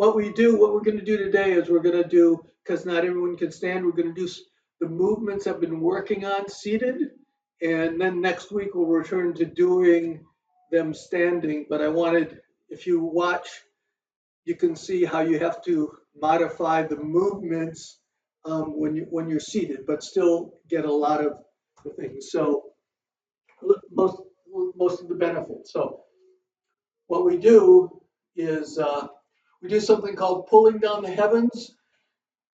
what we're going to do today is we're going to do, because not everyone can stand, we're going to do the movements I've been working on seated. And then next week we'll return to doing them standing. But I wanted, if you watch, you can see how you have to modify the movements when you're seated, but still get a lot of the things. So most most of the benefits. So what we do is we do something called pulling down the heavens.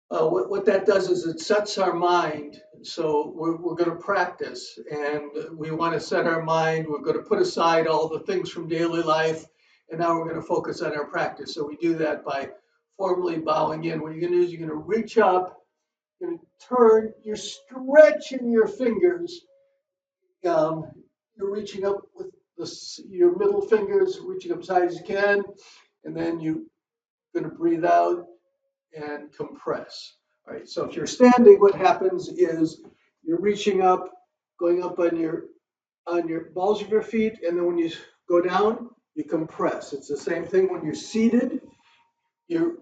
What that does is it sets our mind. So we're going to practice, and we want to set our mind. We're going to put aside all the things from daily life, and now we're going to focus on our practice. So we do that by formally bowing in. What you're going to do is you're going to reach up, you're going to turn, you're stretching your fingers. Um, you're reaching up with your middle fingers, reaching up as high as you can, and then you're going to breathe out and compress. All right, so if you're standing, what happens is you're reaching up, going up on your balls of your feet, and then when you go down, you compress. It's the same thing when you're seated. You're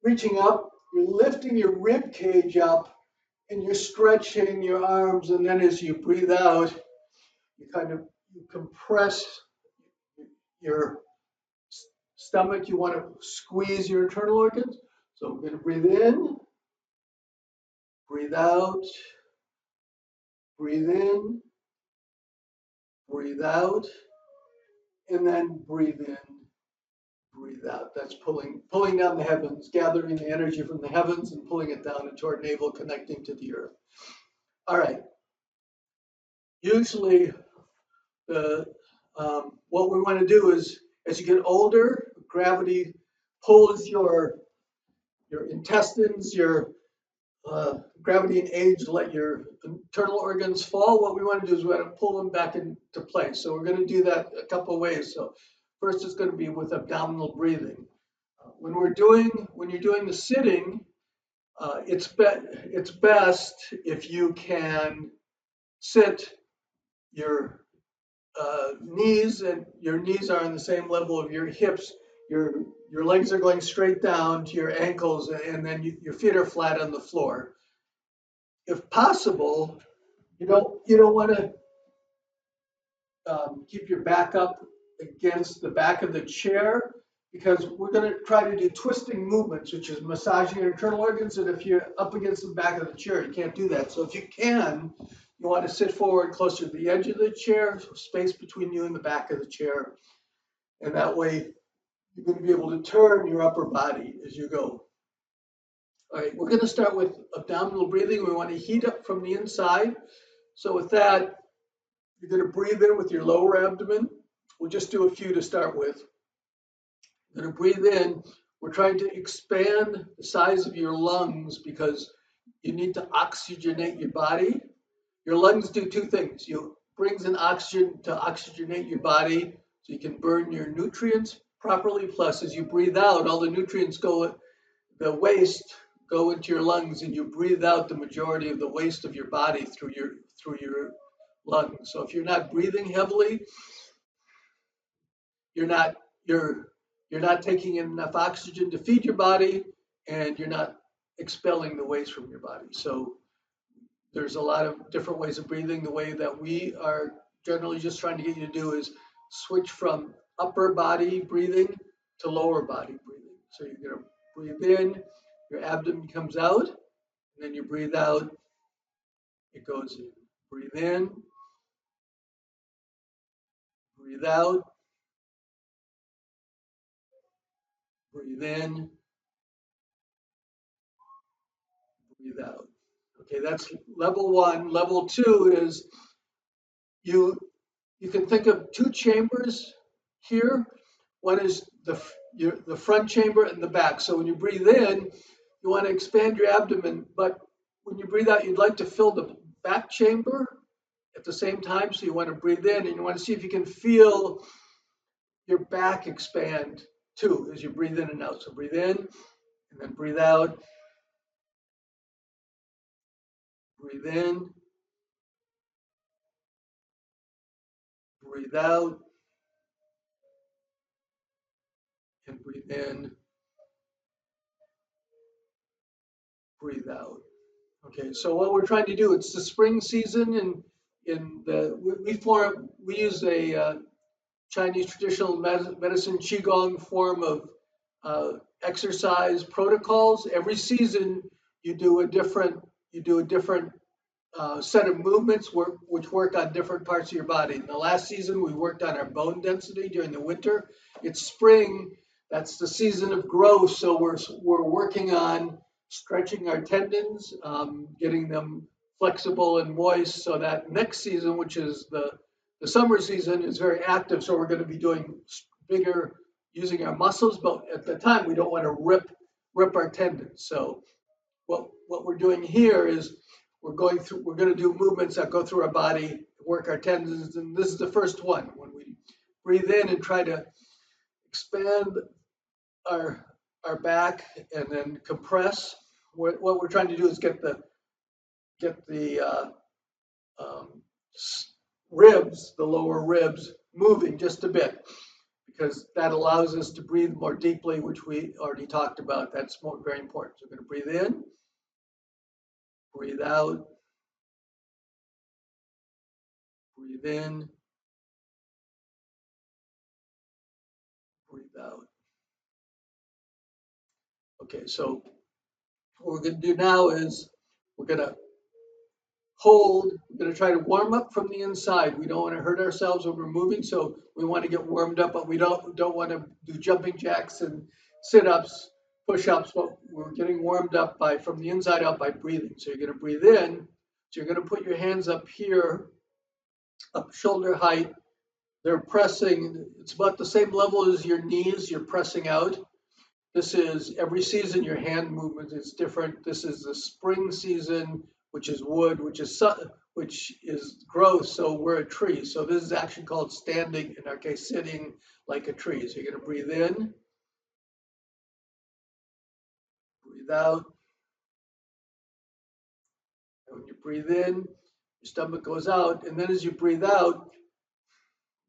reaching up, you're lifting your rib cage up, and you're stretching your arms, and then as you breathe out, you compress your stomach. You want to squeeze your internal organs. So we're going to breathe in, breathe out, breathe in, breathe out, and then breathe in, breathe out. That's pulling down the heavens, gathering the energy from the heavens and pulling it down into our navel, connecting to the earth. All right. Usually, the what we want to do is, as you get older, gravity pulls your intestines, your gravity and age let your internal organs fall. What we want to do is we want to pull them back into place. So we're going to do that a couple of ways. So first, it's going to be with abdominal breathing. When you're doing the sitting, it's best if you can sit your knees, and your knees are on the same level of your hips. Your legs are going straight down to your ankles, and then your feet are flat on the floor. If possible, you don't want to keep your back up against the back of the chair, because we're going to try to do twisting movements, which is massaging your internal organs. And if you're up against the back of the chair, you can't do that. So if you can, you want to sit forward closer to the edge of the chair, so space between you and the back of the chair. And that way, you're going to be able to turn your upper body as you go. All right, we're going to start with abdominal breathing. We want to heat up from the inside. So with that, you're going to breathe in with your lower abdomen. We'll just do a few to start with. You're going to breathe in. We're trying to expand the size of your lungs because you need to oxygenate your body. Your lungs do two things. You brings in oxygen to oxygenate your body so you can burn your nutrients properly. Plus, as you breathe out, all the nutrients the waste go into your lungs, and you breathe out the majority of the waste of your body through your lungs. So if you're not breathing heavily, you're not you're you're not taking in enough oxygen to feed your body, and you're not expelling the waste from your body. So there's a lot of different ways of breathing. The way that we are generally just trying to get you to do is switch from upper body breathing to lower body breathing. So you're going to breathe in, your abdomen comes out, and then you breathe out, it goes in. Breathe in, breathe out, breathe in, breathe out. Okay, that's level one. Level two is you you can think of two chambers here. One is the front chamber and the back. So when you breathe in, you want to expand your abdomen, but when you breathe out, you'd like to fill the back chamber at the same time. So you want to breathe in, and you want to see if you can feel your back expand too as you breathe in and out. So breathe in and then breathe out. Breathe in, breathe out, and breathe in, breathe out. Okay, so what we're trying to do, it's the spring season, and in the we use a Chinese traditional medicine Qigong form of exercise protocols. Every season you do a different set of movements which work on different parts of your body. In the last season, we worked on our bone density during the winter. It's spring. That's the season of growth. So we're working on stretching our tendons, getting them flexible and moist, so that next season, which is the summer season, is very active. So we're going to be doing bigger, using our muscles, but at the time we don't want to rip our tendons. So what we're doing here is we're going to do movements that go through our body, work our tendons, and this is the first one. When we breathe in and try to expand our back and then compress, what we're trying to do is get the um, ribs, the lower ribs, moving just a bit, because that allows us to breathe more deeply, which we already talked about. That's very important. So we're going to breathe in, breathe out, breathe in, breathe out. Okay, so what we're going to do now is we're going to we're going to try to warm up from the inside. We don't want to hurt ourselves when we're moving, so we want to get warmed up, but we don't want to do jumping jacks and sit-ups, push-ups, but we're getting warmed up from the inside out by breathing. So you're going to breathe in, so you're going to put your hands up here, up shoulder height. They're pressing, it's about the same level as your knees, you're pressing out. This is every season, your hand movement is different. This is the spring season, which is wood, which is growth. So we're a tree. So this is actually called standing, in our case, sitting like a tree. So you're going to breathe in, breathe out. And when you breathe in, your stomach goes out. And then as you breathe out,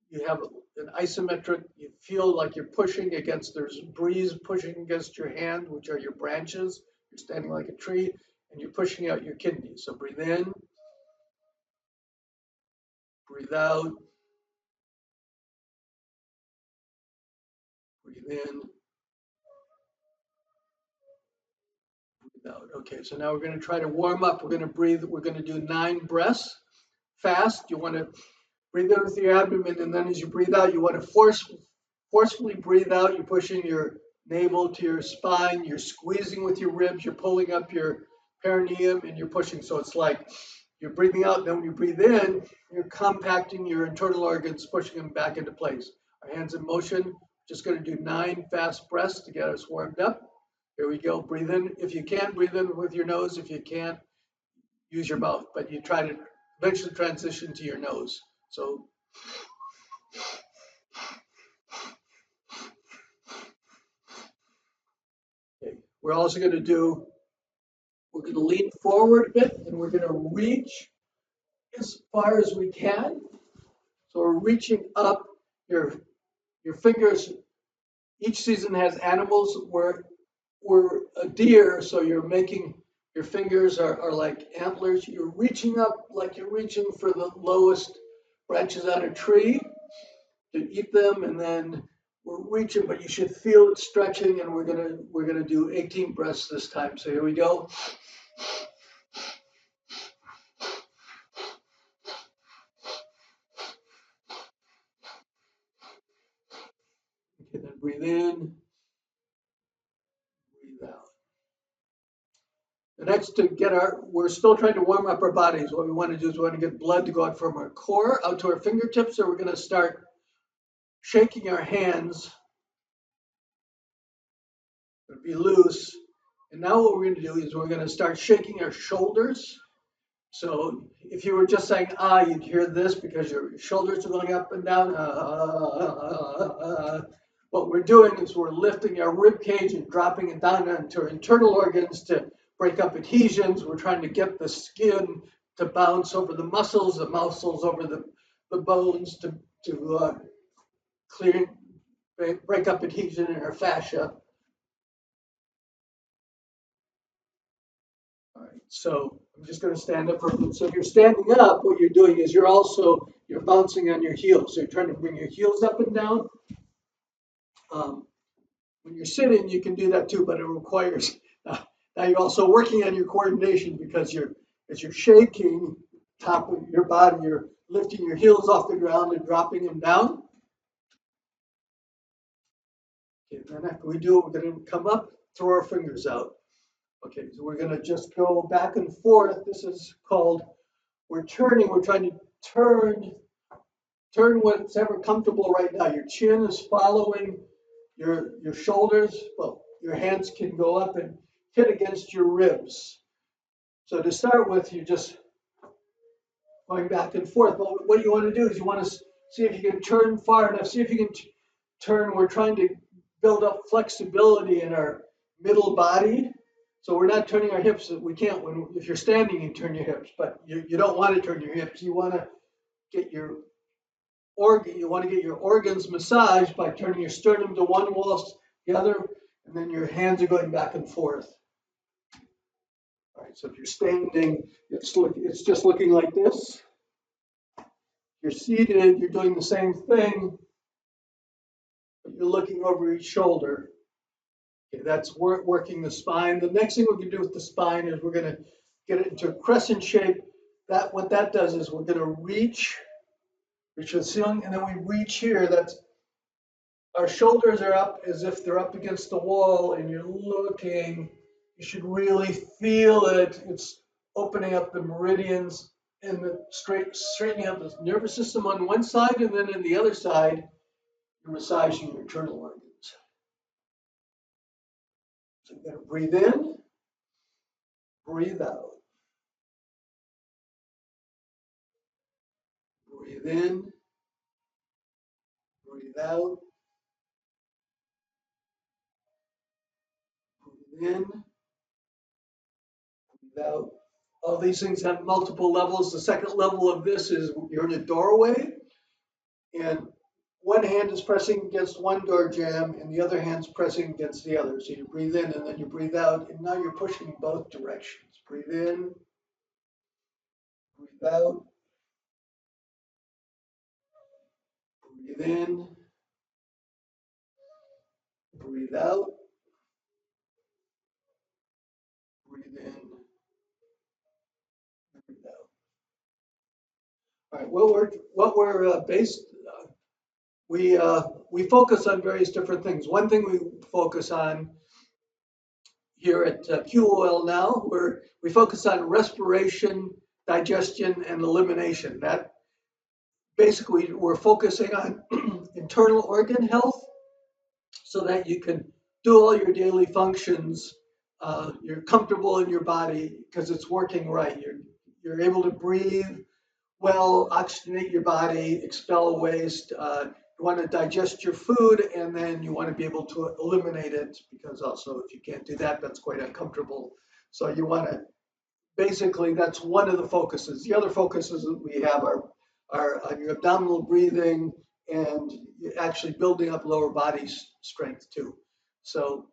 you have an isometric, you feel like you're pushing against, there's breeze pushing against your hand, which are your branches. You're standing like a tree, and you're pushing out your kidneys. So breathe in, breathe out, breathe in, breathe out. Okay, so now we're going to try to warm up. We're going to breathe, we're going to do 9 breaths fast. You want to breathe in with your abdomen, and then as you breathe out, you want to forcefully breathe out. You're pushing your navel to your spine, you're squeezing with your ribs, you're pulling up your perineum, and you're pushing. So it's like you're breathing out, then when you breathe in, you're compacting your internal organs, pushing them back into place. Our hands in motion. Just going to do 9 fast breaths to get us warmed up. Here we go. Breathe in. If you can, breathe in with your nose. If you can't, use your mouth, but you try to eventually transition to your nose. So okay. We're also going to we're going to lean forward a bit, and we're going to reach as far as we can. So we're reaching up. Your fingers. Each season has animals. We're a deer, so you're making your fingers are like antlers. You're reaching up like you're reaching for the lowest branches on a tree to eat them, and then we're reaching, but you should feel it stretching. And we're gonna do 18 breaths this time. So here we go. Okay, then breathe in, breathe out. The next we're still trying to warm up our bodies. What we want to do is we want to get blood to go out from our core out to our fingertips. So we're going to start shaking our hands, be loose. And now what we're going to do is we're going to start shaking our shoulders. So if you were just saying you'd hear this because your shoulders are going up and down. What we're doing is we're lifting our rib cage and dropping it down into our internal organs to break up adhesions. We're trying to get the skin to bounce over the muscles over the bones to clear, break up adhesion in our fascia. All right, so I'm just going to stand up for a minute. So if you're standing up, what you're doing is you're bouncing on your heels. So you're trying to bring your heels up and down. Um, when you're sitting, you can do that too, but it requires, now you're also working on your coordination because as you're shaking top of your body, you're lifting your heels off the ground and dropping them down. Okay, then after we do it, we're going to come up, throw our fingers out. Okay, so we're going to just go back and forth. This is called, we're turning, we're trying to turn what's ever comfortable right now. Your chin is following your shoulders. Well, your hands can go up and hit against your ribs. So to start with, you're just going back and forth. But what you want to do is you want to see if you can turn far enough. See if you can turn. We're trying to build up flexibility in our middle body. So we're not turning our hips. We can't. If you're standing, you turn your hips, but you don't want to turn your hips. You want to get your you want to get your organs massaged by turning your sternum to one wall, the other, and then your hands are going back and forth. All right, so if you're standing, it's just looking like this. You're seated, you're doing the same thing, but you're looking over each shoulder. Okay, that's working the spine. The next thing we're going to do with the spine is we're going to get it into a crescent shape. What that does is we're going to reach the ceiling, and then we reach here. Our shoulders are up as if they're up against the wall, and you're looking. You should really feel it. It's opening up the meridians and straightening up the nervous system on one side, and then on the other side, you're massaging your internal organs. So you're going to breathe in, breathe out. Breathe in, breathe out. Breathe in, breathe out. All these things have multiple levels. The second level of this is you're in a doorway, and one hand is pressing against one door jamb and the other hand's pressing against the other. So you breathe in and then you breathe out, and now you're pushing both directions. Breathe in, breathe out, breathe in, breathe out, breathe in, breathe out. All right, what we're based, we focus on various different things. One thing we focus on here at QOL now, where we focus on respiration, digestion, and elimination. That basically we're focusing on internal organ health so that you can do all your daily functions. You're comfortable in your body because it's working right. You're able to breathe well, oxygenate your body, expel waste. You want to digest your food, and then you want to be able to eliminate it, because also if you can't do that, that's quite uncomfortable. So you want to basically, that's one of the focuses. The other focuses that we have are on your abdominal breathing and actually building up lower body strength too. So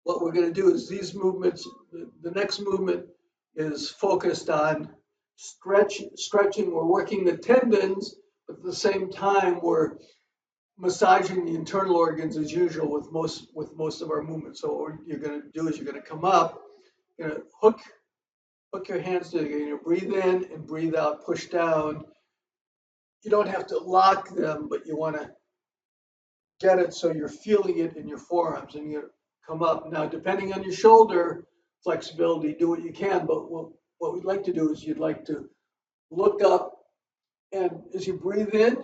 what we're going to do is these movements, the next movement is focused on stretching. We're working the tendons, but at the same time, we're massaging the internal organs as usual with most of our movements. So what you're going to do is you're going to come up, you're going to hook your hands together. You're going to breathe in and breathe out, push down. You don't have to lock them, but you want to get it so you're feeling it in your forearms, and you come up. Now, depending on your shoulder flexibility, do what you can, but what we'd like to do is you'd like to look up, and as you breathe in,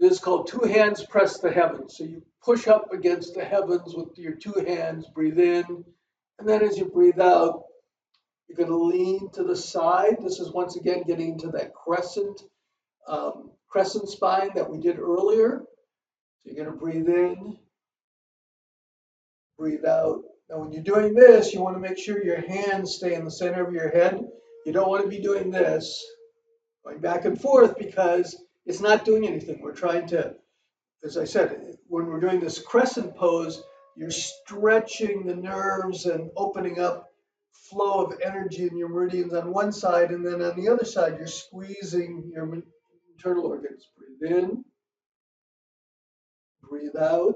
this is called two hands press the heavens. So you push up against the heavens with your two hands, breathe in, and then as you breathe out, you're going to lean to the side. This is once again getting into that crescent spine that we did earlier. So you're going to breathe in, breathe out. Now, when you're doing this, you want to make sure your hands stay in the center of your head. You don't want to be doing this, going back and forth, because it's not doing anything. We're trying to, as I said, when we're doing this crescent pose, you're stretching the nerves and opening up flow of energy in your meridians on one side, and then on the other side, you're squeezing your internal organs. Breathe in, breathe out.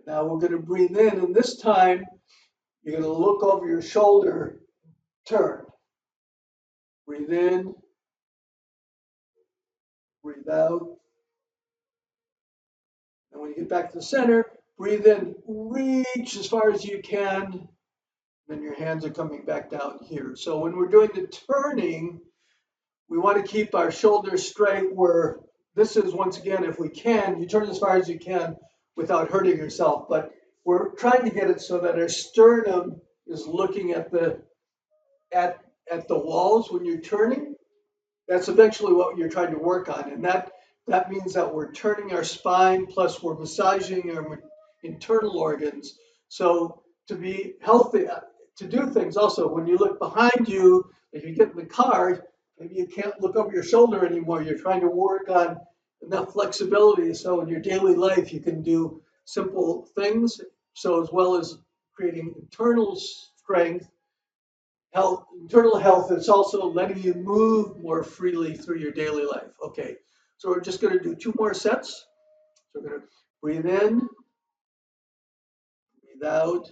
Now we're going to breathe in, and this time you're going to look over your shoulder, turn. Breathe in, breathe out. And when you get back to the center, breathe in, reach as far as you can. Then your hands are coming back down here. So when we're doing the turning, we want to keep our shoulders straight where this is, once again, if we can, you turn as far as you can without hurting yourself. But we're trying to get it so that our sternum is looking at the walls when you're turning. That's eventually what you're trying to work on. And that means that we're turning our spine, plus we're massaging our internal organs. So to be healthy, to do things also, when you look behind you, if you get in the car, maybe you can't look over your shoulder anymore. You're trying to work on enough flexibility so in your daily life you can do simple things. So as well as creating internal strength, health, internal health, it's also letting you move more freely through your daily life. Okay, so we're just going to do 2 more sets. So we're going to breathe in, breathe out,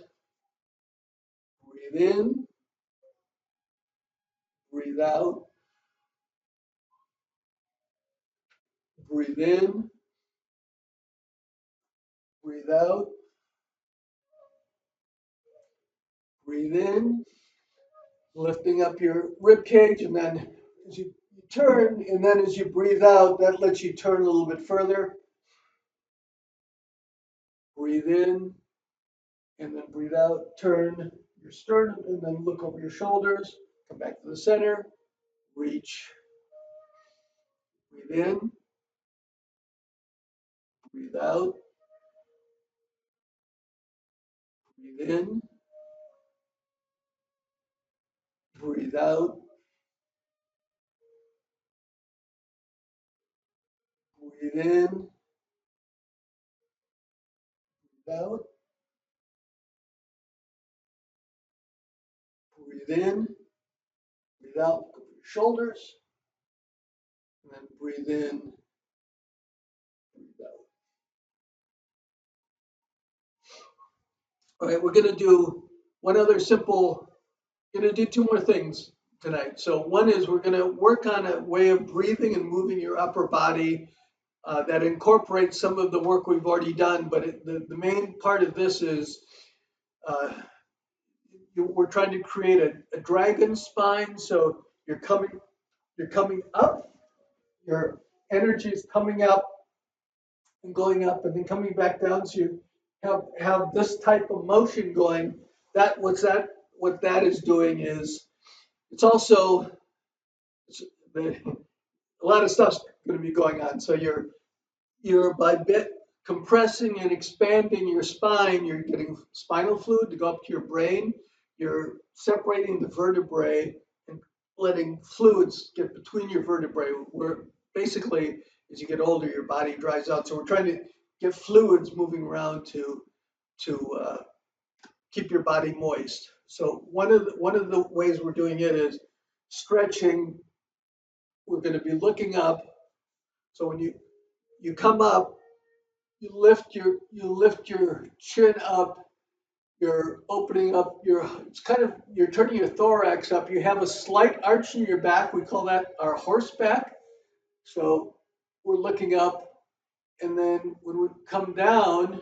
breathe in, breathe out, breathe in, breathe out, breathe in, lifting up your rib cage, and then as you turn, and then as you breathe out, that lets you turn a little bit further. Breathe in, and then breathe out, turn your sternum, and then look over your shoulders, come back to the center, reach, breathe in, breathe out, breathe in, breathe out, breathe in, breathe out, breathe in, breathe out, look over your shoulders, and then breathe in, breathe out. All right, we're going to do one other simple, going to do 2 more things tonight. So one is we're going to work on a way of breathing and moving your upper body that incorporates some of the work we've already done. But the main part of this is we're trying to create a dragon spine. So you're coming up, your energy is coming up and going up and then coming back down. So you have this type of motion going. What that is doing is it's also a lot of stuff's going to be going on. So you're by bit compressing and expanding your spine. You're getting spinal fluid to go up to your brain. You're separating the vertebrae and letting fluids get between your vertebrae. Where basically, as you get older, your body dries out. So we're trying to get fluids moving around to keep your body moist. So one of the ways we're doing it is stretching. We're going to be looking up. So when you come up, you lift your chin up. You're opening up you're turning your thorax up. You have a slight arch in your back. We call that our horseback. So we're looking up, and then when we come down,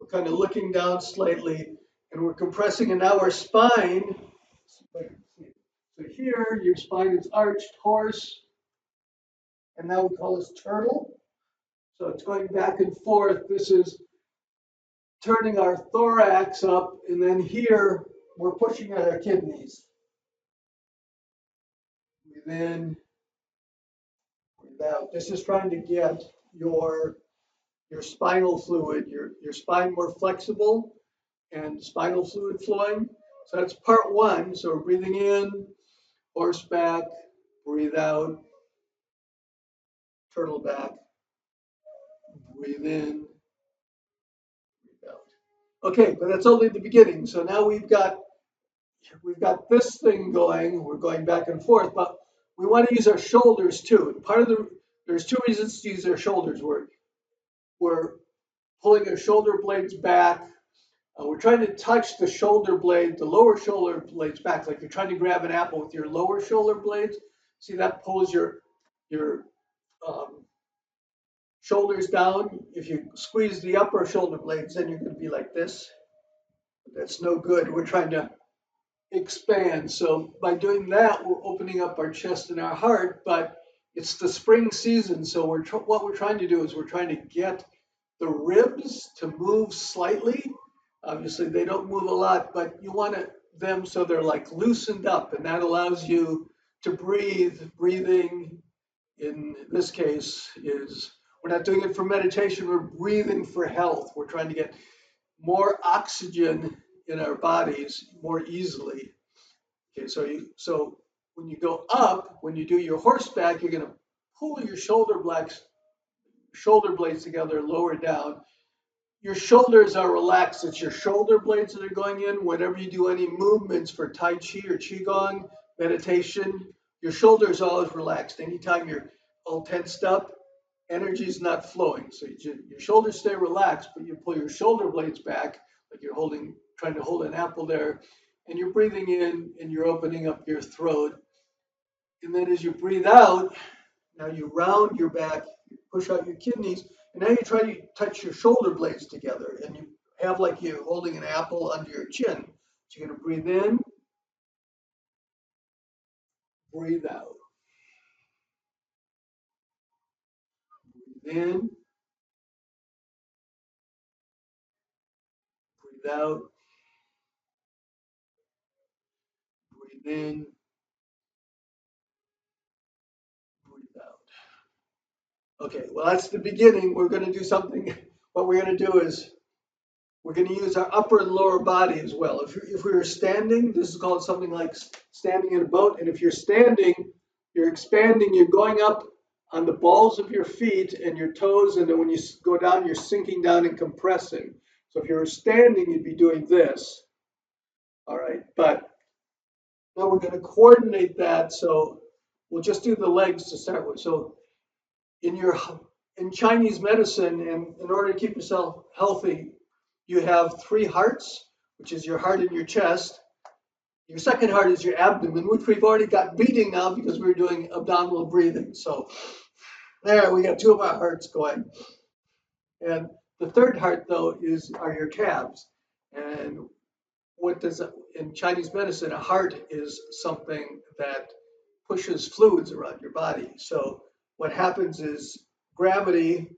we're kind of looking down slightly, and we're compressing. And now our spine. So here, your spine is arched, horse, and now we call this turtle. So it's going back and forth. This is turning our thorax up, and then here we're pushing at our kidneys. Breathe in, breathe out. This is trying to get your spinal fluid, your spine more flexible and spinal fluid flowing. So that's part 1. So we're breathing in, horseback, breathe out, turtle back, breathe in, breathe out. Okay, but that's only the beginning. So now we've got this thing going. We're going back and forth, but we want to use our shoulders too. And there's two reasons to use our shoulders. We're pulling our shoulder blades back. We're trying to touch the shoulder blade, the lower shoulder blades back, like you're trying to grab an apple with your lower shoulder blades. See, that pulls your um, shoulders down. If you squeeze the upper shoulder blades, then you're going to be like this. That's no good. We're trying to expand. So by doing that, we're opening up our chest and our heart. But it's the spring season, so what we're trying to do is we're trying to get the ribs to move slightly. Obviously, they don't move a lot, but you want them so they're like loosened up, and that allows you to breathe. Breathing in this case is we're not doing it for meditation, we're breathing for health. We're trying to get more oxygen in our bodies more easily. Okay, so when you go up, when you do your horseback, you're going to pull your shoulder blades together, lower down. Your shoulders are relaxed. It's your shoulder blades that are going in. Whenever you do any movements for Tai Chi or Qigong, meditation, your shoulders are always relaxed. Anytime you're all tensed up, energy is not flowing. So your shoulders stay relaxed, but you pull your shoulder blades back, like you're trying to hold an apple there, and you're breathing in and you're opening up your throat. And then as you breathe out, now you round your back, you push out your kidneys, and now you try to touch your shoulder blades together, and you have like you're holding an apple under your chin. So you're going to breathe in, breathe out, breathe in, breathe out, breathe in, breathe out. Okay, well, that's the beginning. We're going to do something. What we're going to do is we're going to use our upper and lower body as well. If we were standing, this is called something like standing in a boat. And if you're standing, you're expanding, you're going up on the balls of your feet and your toes. And then when you go down, you're sinking down and compressing. So if you were standing, you'd be doing this. All right. But now we're going to coordinate that. So we'll just do the legs to start with. So in your in Chinese medicine, and in order to keep yourself healthy, you have three hearts, which is your heart in your chest. Your second heart is your abdomen, which we've already got beating now because we're doing abdominal breathing. So there, we got two of our hearts going. And the third heart, though, are your calves. And what does in Chinese medicine, a heart is something that pushes fluids around your body. So what happens is gravity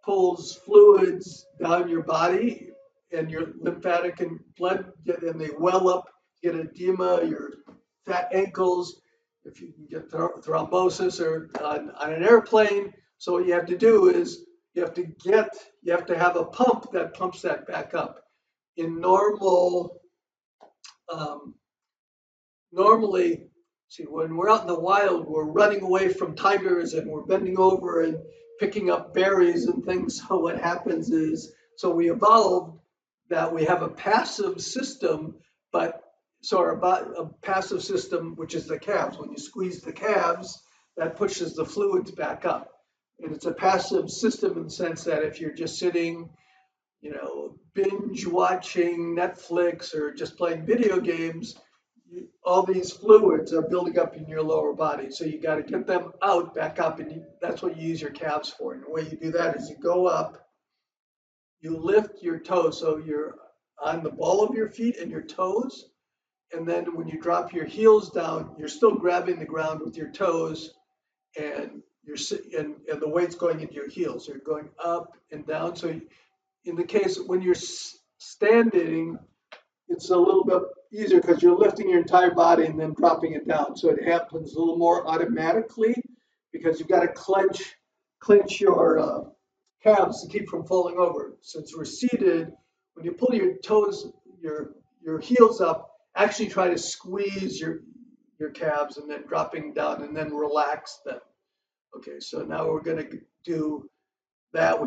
pulls fluids down your body and your lymphatic and blood and they well up, get edema, your fat ankles, if you can get thrombosis or on an airplane. So what you have to do is you have to have a pump that pumps that back up. In um, normally, see, when we're out in the wild, we're running away from tigers and we're bending over and picking up berries and things. So what happens is, so we evolved that we have a passive system, but so a passive system, which is the calves. When you squeeze the calves, that pushes the fluids back up. And it's a passive system in the sense that if you're just sitting, binge watching Netflix or just playing video games, all these fluids are building up in your lower body. So you got to get them out, back up, and that's what you use your calves for. And the way you do that is you go up, you lift your toes, so you're on the ball of your feet and your toes. And then when you drop your heels down, you're still grabbing the ground with your toes, and and the weight's going into your heels. So you're going up and down. So in the case when you're standing, it's a little bit easier because you're lifting your entire body and then dropping it down. So it happens a little more automatically because you've got to clench your calves to keep from falling over. Since we're seated, when you pull your toes, your heels up, actually try to squeeze your calves and then dropping down and then relax them. Okay, so now we're going to do that.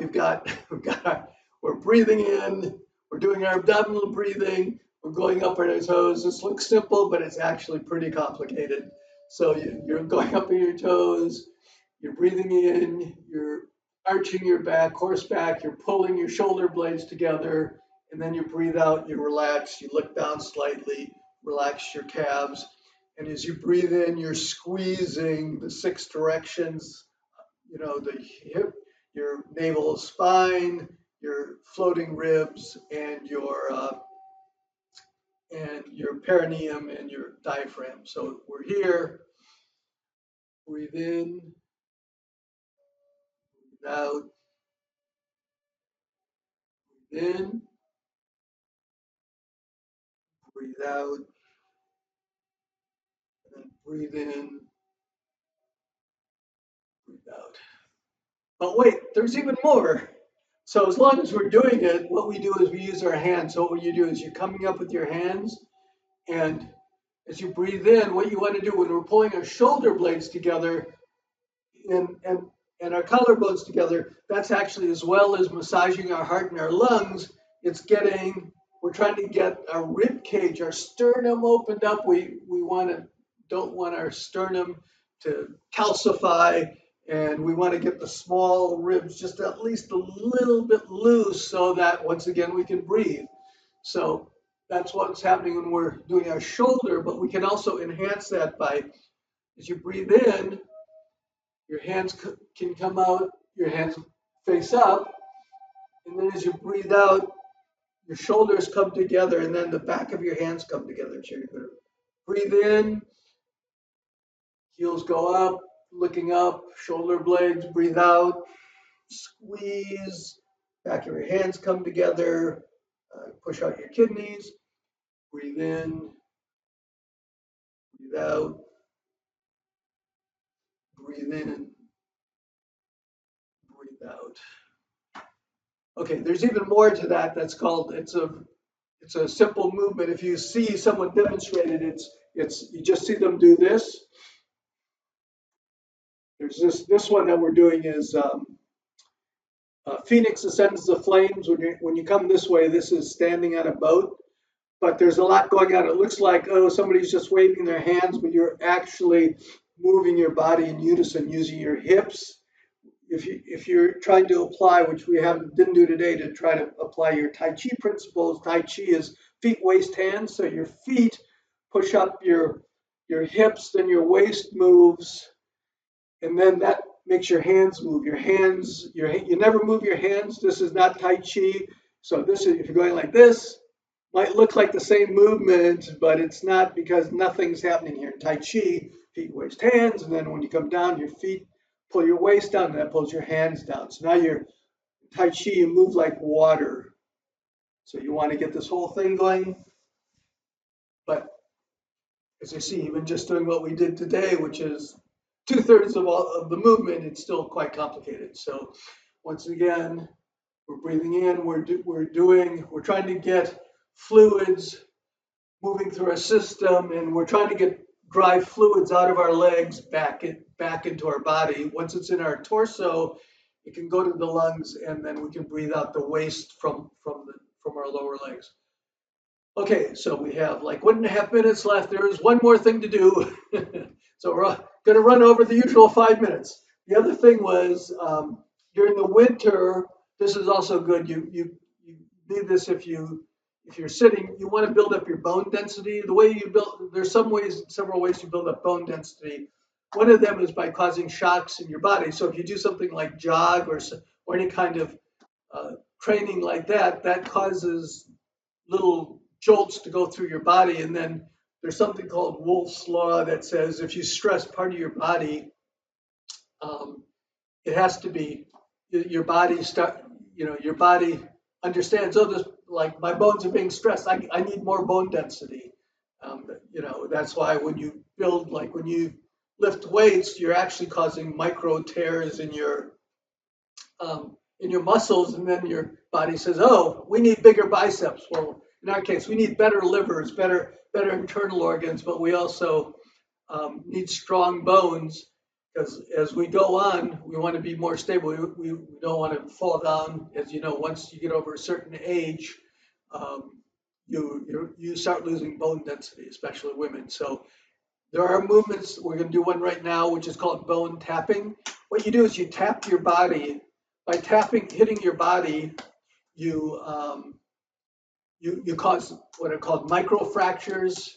We're breathing in, we're doing our abdominal breathing. We're going up on our toes. This looks simple, but it's actually pretty complicated. So you're going up on your toes. You're breathing in. You're arching your back, horseback. You're pulling your shoulder blades together, and then you breathe out. You relax. You look down slightly. Relax your calves. And as you breathe in, you're squeezing the 6 directions, the hip, your navel spine, your floating ribs, and your perineum and your diaphragm. So we're here. Breathe in, breathe out, breathe in, breathe out, and then breathe in, breathe out. But wait, there's even more. So as long as we're doing it, what we do is we use our hands. So what you do is you're coming up with your hands, and as you breathe in, what you want to do when we're pulling our shoulder blades together and and and our collarbones together, that's actually as well as massaging our heart and our lungs. It's getting We're trying to get our rib cage, our sternum opened up. We don't want our sternum to calcify, and we want to get the small ribs just at least a little bit loose so that once again we can breathe. So that's what's happening when we're doing our shoulder, but we can also enhance that by, as you breathe in, your hands can come out, your hands face up, and then as you breathe out, your shoulders come together, and then the back of your hands come together. So you're going to breathe in, heels go up, looking up, shoulder blades, breathe out, squeeze, back of your hands come together, push out your kidneys, breathe in, breathe out, breathe in, breathe out. Okay, there's even more to that. It's a simple movement. If you see someone demonstrate it, it's you just see them do this. There's this one that we're doing is Phoenix ascends the flames. When you come this way, this is standing on a boat, but there's a lot going on. It looks like, oh, somebody's just waving their hands, but you're actually moving your body in unison using your hips. If you're trying to apply, which we didn't do today, to try to apply your Tai Chi principles, Tai Chi is feet, waist, hands. So your feet push up your hips, then your waist moves, and then that makes your hands move. You never move your hands. This is not Tai Chi. So if you're going like this, might look like the same movement, but it's not, because nothing's happening here. In Tai Chi, feet, waist, hands, and then when you come down, your feet pull your waist down, and that pulls your hands down. So now you're Tai Chi, you move like water. So you want to get this whole thing going. But as you see, even just doing what we did today, which is 2/3 of the movement, it's still quite complicated. So once again, we're breathing in, we're trying to get fluids moving through our system, and we're trying to get dry fluids out of our legs back into our body. Once it's in our torso, it can go to the lungs, and then we can breathe out the waste from our lower legs. Okay, so we have like 1.5 minutes left. There is one more thing to do. So we're going to run over the usual 5 minutes. The other thing was during the winter, this is also good. You need this if you're sitting. You want to build up your bone density. There's several ways to build up bone density. One of them is by causing shocks in your body. So if you do something like jog or any kind of training like that, that causes little jolts to go through your body. And then there's something called Wolff's Law that says if you stress part of your body, it has to be your body your body understands, oh, this, like my bones are being stressed. I need more bone density. That's why when you lift weights, you're actually causing micro tears in your muscles, and then your body says, "Oh, we need bigger biceps." Well, in our case, we need better livers, better internal organs, but we also need strong bones, because as we go on, we want to be more stable. We don't want to fall down. As you know, once you get over a certain age, you start losing bone density, especially women. So there are movements. We're going to do one right now, which is called bone tapping. What you do is you tap your body. By tapping, hitting your body, you you cause what are called microfractures,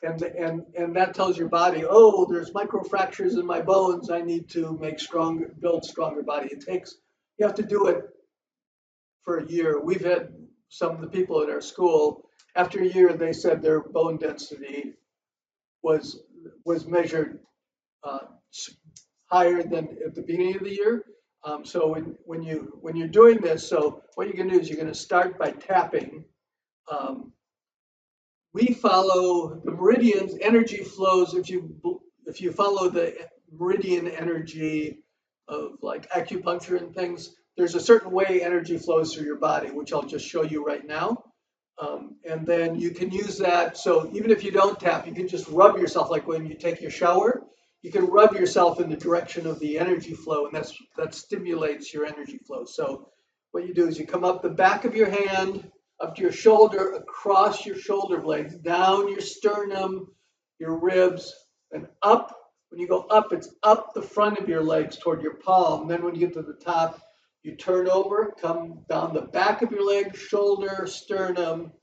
and that tells your body, oh, there's microfractures in my bones. I need to build stronger body. You have to do it for a year. We've had some of the people at our school, after a year, they said their bone density was was measured uh, higher than at the beginning of the year. So when you're doing this, so what you're going to do is you're going to start by tapping. Um, we follow the meridians, energy flows. If you follow the meridian energy of like acupuncture and things, there's a certain way energy flows through your body, which I'll just show you right now. And then you can use that. So even if you don't tap, you can just rub yourself, like when you take your shower, you can rub yourself in the direction of the energy flow, and that stimulates your energy flow. So what you do is you come up the back of your hand, up to your shoulder, across your shoulder blades, down your sternum, your ribs, and up. When you go up, it's up the front of your legs toward your palm. Then when you get to the top, you turn over, come down the back of your leg, shoulder, sternum,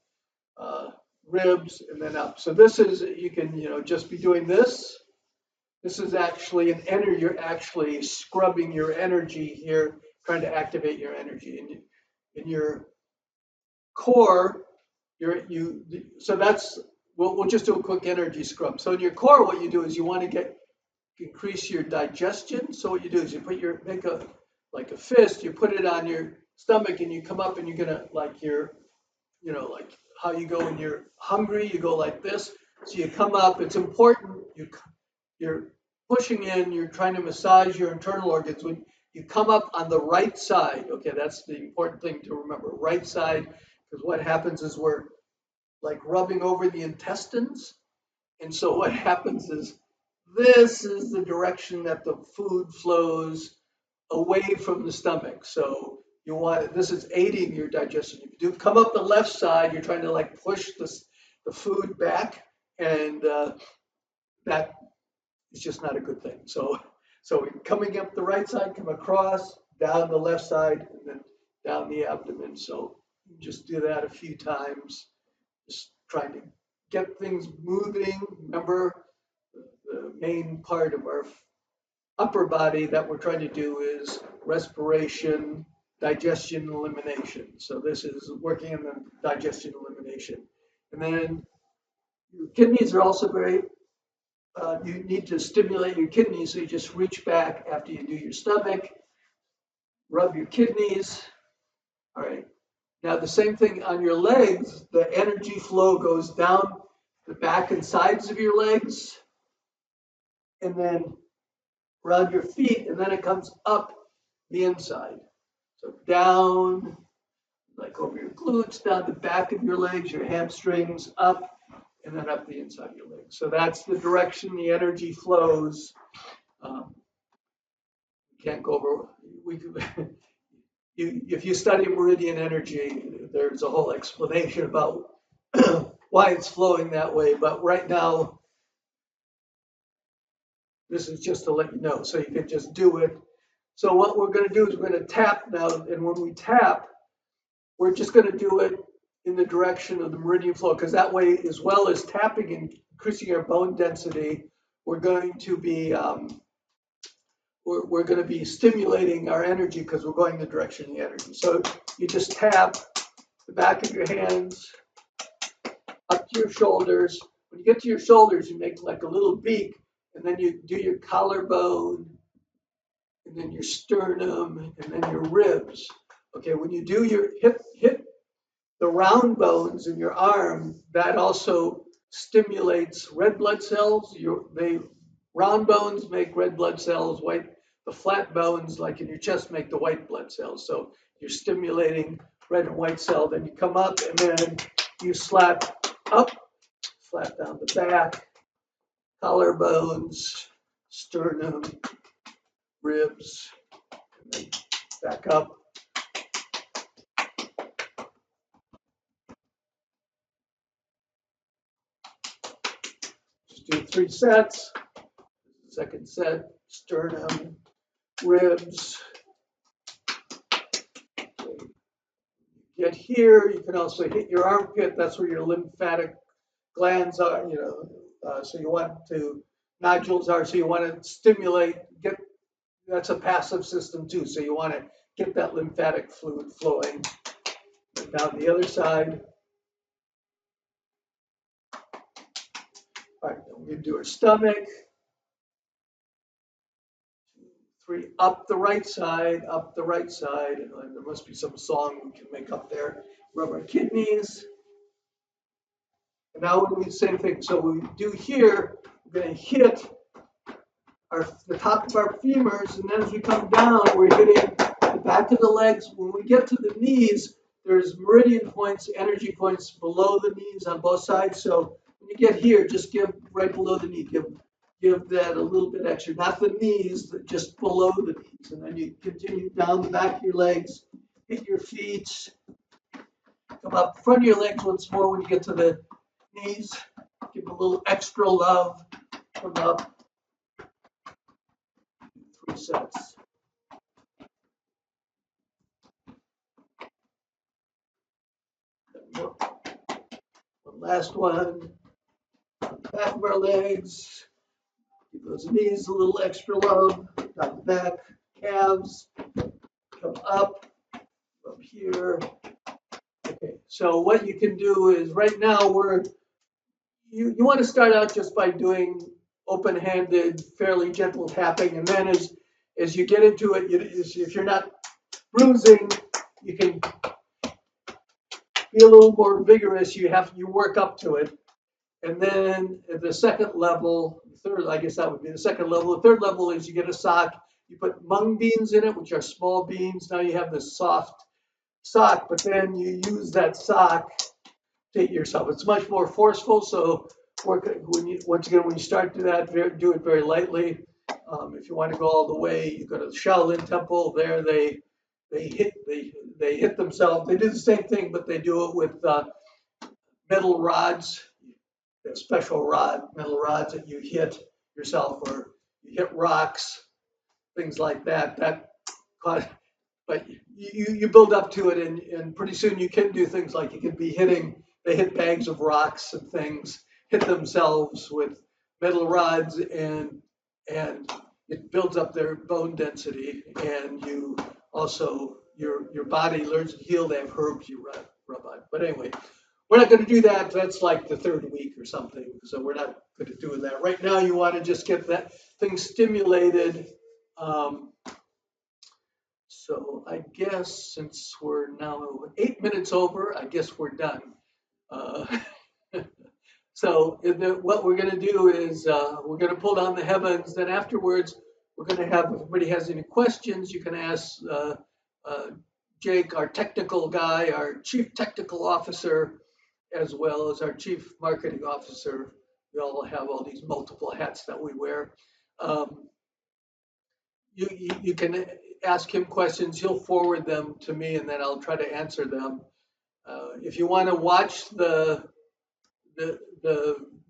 uh, ribs, and then up. So this is, you can, just be doing this. This is actually an energy, you're actually scrubbing your energy here, trying to activate your energy. In your core, so we'll just do a quick energy scrub. So in your core, what you do is you want to increase your digestion. So what you do is you make like a fist, you put it on your stomach and you come up and you're gonna like how you go when you're hungry, you go like this. So you come up, it's important, you're pushing in, you're trying to massage your internal organs. When you come up on the right side, okay, that's the important thing to remember, right side, because what happens is we're like rubbing over the intestines. And so what happens is this is the direction that the food flows away from the stomach. So this is aiding your digestion. If you do come up the left side, you're trying to like push the food back, and that is just not a good thing. So coming up the right side, come across, down the left side, and then down the abdomen. So just do that a few times, just trying to get things moving. Remember, the main part of our upper body that we're trying to do is respiration, digestion, elimination. So this is working on the digestion elimination. And then your kidneys are also great. You need to stimulate your kidneys, so you just reach back after you do your stomach, rub your kidneys. All right. Now the same thing on your legs, the energy flow goes down the back and sides of your legs, and then around your feet, and then it comes up the inside. So down, like over your glutes, down the back of your legs, your hamstrings, up, and then up the inside of your legs. So that's the direction the energy flows. Um, can't go over. If you study meridian energy, there's a whole explanation about why it's flowing that way. But right now, this is just to let you know, so you can just do it. So what we're going to do is we're going to tap now, and when we tap, we're just going to do it in the direction of the meridian flow, because that way, as well as tapping and increasing our bone density, we're going to be we're going to be stimulating our energy because we're going the direction of the energy. So you just tap the back of your hands up to your shoulders. When you get to your shoulders, you make like a little beak, and then you do your collarbone, and then your sternum, and then your ribs. Okay, when you do your hit the round bones in your arm, that also stimulates red blood cells. Round bones make red blood cells, the flat bones, like in your chest, make the white blood cells. So you're stimulating red and white cell. Then you come up and then you slap up, slap down the back, collarbones, sternum, ribs, and then back up. do 3 sets. Second set, sternum, ribs. Get here, you can also hit your armpit. That's where your lymphatic glands are, so you want to, nodules are, so you want to stimulate, that's a passive system too. So you want to get that lymphatic fluid flowing. And down the other side. All right, we're going to do our stomach. 3, up the right side, up the right side. And there must be some song we can make up there. Rub our kidneys. And now we do the same thing. So what we do here, we're going to hit the top of our femurs, and then as we come down, we're hitting the back of the legs. When we get to the knees, there's meridian points, energy points below the knees on both sides. So when you get here, just give right below the knee, give that a little bit extra, not the knees, but just below the knees. And then you continue down the back of your legs, hit your feet, come up front of your legs once more when you get to the knees. Give a little extra love, come up. 3 sets. One last one. Back of our legs. Give those knees a little extra love. Down the back, calves. Come up here. Okay. So what you can do is right now you want to start out just by doing open-handed, fairly gentle tapping, and then as you get into it, if you're not bruising, you can be a little more vigorous. You work up to it. And then at the second level, third, I guess that would be the second level. The third level is you get a sock. You put mung beans in it, which are small beans. Now you have this soft sock, but then you use that sock to hit yourself. It's much more forceful. So once again, when you start to that, do it very lightly. If you want to go all the way, you go to the Shaolin Temple. There they hit themselves. They do the same thing, but they do it with metal rods. Special metal rods that you hit yourself, or you hit rocks, things like that. But you build up to it, and pretty soon you can do things like you could be they hit bags of rocks and things, hit themselves with metal rods, and it builds up their bone density, and you also, your body learns to heal. They have herbs you rub on. But anyway, we're not going to do that. That's like the 3rd week or something. So we're not going to do that. Right now, you want to just get that thing stimulated. So I guess since we're now 8 minutes over, I guess we're done. So what we're going to do is we're going to pull down the heavens. Then afterwards, we're going to have, if anybody has any questions, you can ask Jake, our technical guy, our chief technical officer, as well as our chief marketing officer. We all have all these multiple hats that we wear. You can ask him questions. He'll forward them to me, and then I'll try to answer them. If you want to watch the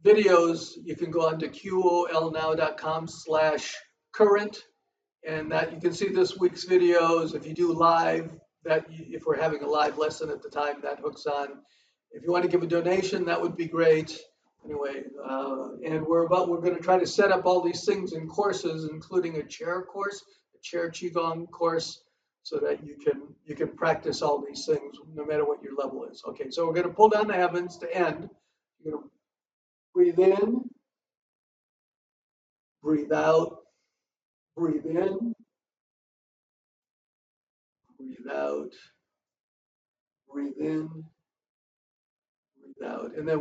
videos, you can go onto qolnow.com/current, and that you can see this week's videos. If you do live, if we're having a live lesson at the time, that hooks on. If you want to give a donation, that would be great. Anyway, and we're going to try to set up all these things in courses, including a chair course, a chair Qigong course, so that you can practice all these things no matter what your level is. Okay, so we're going to pull down the heavens to end. You're going to breathe in, breathe out, breathe in, breathe out, breathe in, breathe out, and then